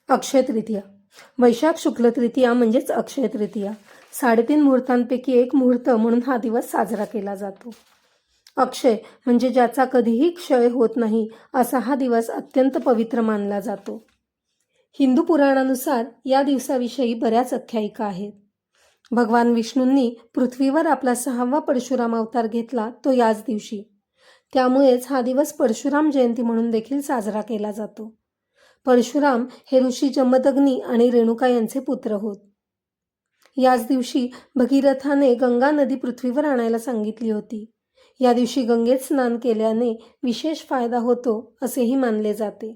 अक्षय तृतीया. वैशाख शुक्ल तृतीया म्हणजेच अक्षय तृतीया. 3.5 मुहूर्तांपैकी एक मुहूर्त म्हणून हा दिवस साजरा केला जातो. अक्षय म्हणजे ज्याचा कधीही क्षय होत नाही असा हा दिवस अत्यंत पवित्र मानला जातो. हिंदू पुराणानुसार या दिवसाविषयी बऱ्याच आख्यायिका आहेत. भगवान विष्णूंनी पृथ्वीवर आपला 6वा परशुराम अवतार घेतला तो याच दिवशी. त्यामुळेच हा दिवस परशुराम जयंती म्हणून देखील साजरा केला जातो. परशुराम हे ऋषी जमदग्नी आणि रेणुका यांचे पुत्र होत. याच दिवशी भगीरथाने गंगा नदी पृथ्वीवर आणायला सांगितली होती. या दिवशी गंगेत स्नान केल्याने विशेष फायदा होतो असेही मानले जाते.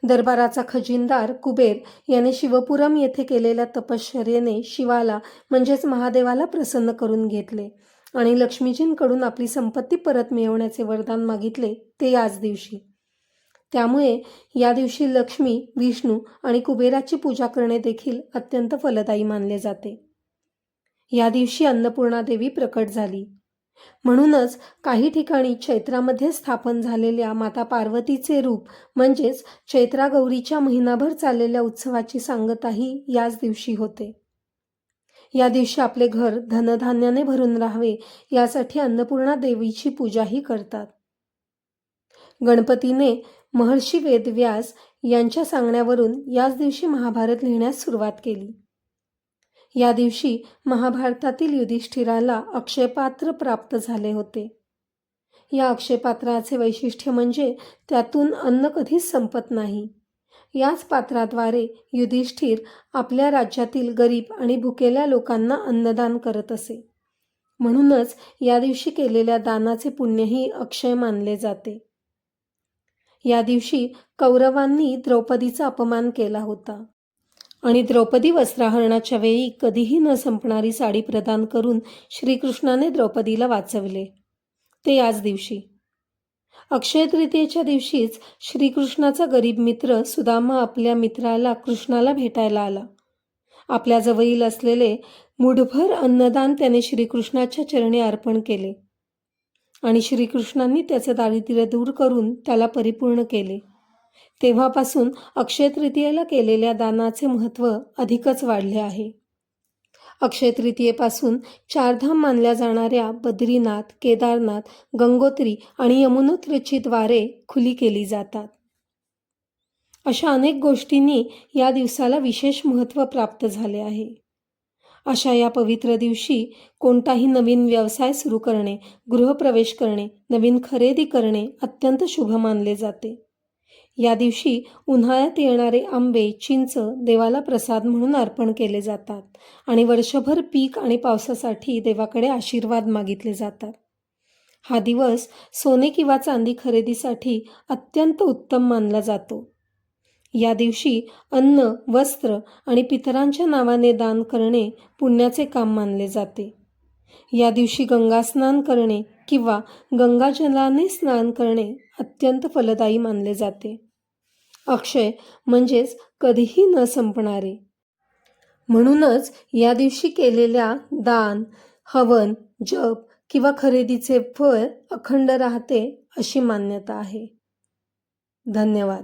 दरबाराचा खजिनदार कुबेर याने शिवपुरम येथे केलेल्या तपश्चर्येने शिवाला म्हणजेच महादेवाला प्रसन्न करून घेतले आणि लक्ष्मीजींकडून आपली संपत्ती परत मिळवण्याचे वरदान मागितले ते याच दिवशी. त्यामुळे या दिवशी लक्ष्मी, विष्णू आणि कुबेराची पूजा करणे देखील अत्यंत फलदायी मानले जाते. या दिवशी अन्नपूर्णा देवी प्रकट झाली. म्हणूनच काही ठिकाणी चैत्रामध्ये स्थापन झालेल्या माता पार्वतीचे रूप म्हणजेच चैत्रा गौरीच्या महिनाभर चाललेल्या उत्सवाची सांगताही याच दिवशी होते. या दिवशी आपले घर धनधान्याने भरून राहावे यासाठी अन्नपूर्णा देवीची पूजाही करतात. गणपतीने महर्षी वेदव्यास यांच्या सांगण्यावरून याच दिवशी महाभारत लिहिण्यास सुरुवात केली. या दिवशी महाभारतातील युधिष्ठिराला अक्षयपात्र प्राप्त झाले होते. या अक्षयपात्राचे वैशिष्ट्य म्हणजे त्यातून अन्न कधीच संपत नाही. याच पात्राद्वारे युधिष्ठिर आपल्या राज्यातील गरीब आणि भुकेल्या लोकांना अन्नदान करत असे. म्हणूनच या दिवशी केलेल्या दानाचे पुण्यही अक्षय मानले जाते. या दिवशी कौरवांनी द्रौपदीचा अपमान केला होता आणि द्रौपदी वस्त्रहरणाच्या वेळी कधीही न संपणारी साडी प्रदान करून श्रीकृष्णाने द्रौपदीला वाचवले ते याच दिवशी. अक्षय तृतीयेच्या दिवशीच श्रीकृष्णाचा गरीब मित्र सुदामा आपल्या मित्राला कृष्णाला भेटायला आला. आपल्या जवळील असलेले मुठभर अन्नदान त्याने श्रीकृष्णाच्या चरणी अर्पण केले आणि श्रीकृष्णांनी त्याचे दारिद्र्य दूर करून त्याला परिपूर्ण केले. तेव्हापासून अक्षय तृतीयेला केलेल्या दानाचे महत्त्व अधिकच वाढले आहे. अक्षय तृतीयेपासून 4 धाम मानल्या जाणाऱ्या बद्रीनाथ, केदारनाथ, गंगोत्री आणि यमुनोत्रीची द्वारे खुली केली जातात. अशा अनेक गोष्टींनी या दिवसाला विशेष महत्त्व प्राप्त झाले आहे. अशा या पवित्र दिवशी कोणताही नवीन व्यवसाय सुरू करणे, गृहप्रवेश करणे, नवीन खरेदी करणे अत्यंत शुभ मानले जाते. या दिवशी उन्हाळ्यात येणारे आंबे, चिंच देवाला प्रसाद म्हणून अर्पण केले जातात आणि वर्षभर पीक आणि पावसासाठी देवाकडे आशीर्वाद मागितले जातात. हा दिवस सोने किंवा चांदी खरेदीसाठी अत्यंत उत्तम मानला जातो. या दिवशी अन्न, वस्त्र आणि पितरांच्या नावाने दान करणे पुण्याचे काम मानले जाते. या दिवशी गंगा स्नान करणे किंवा गंगाजलाने स्नान करणे अत्यंत फलदायी मानले जाते. अक्षय म्हणजेच कधीही न संपणारे. म्हणूनच या दिवशी केलेल्या दान, हवन, जप किंवा खरेदीचे फळ अखंड राहते अशी मान्यता आहे. धन्यवाद.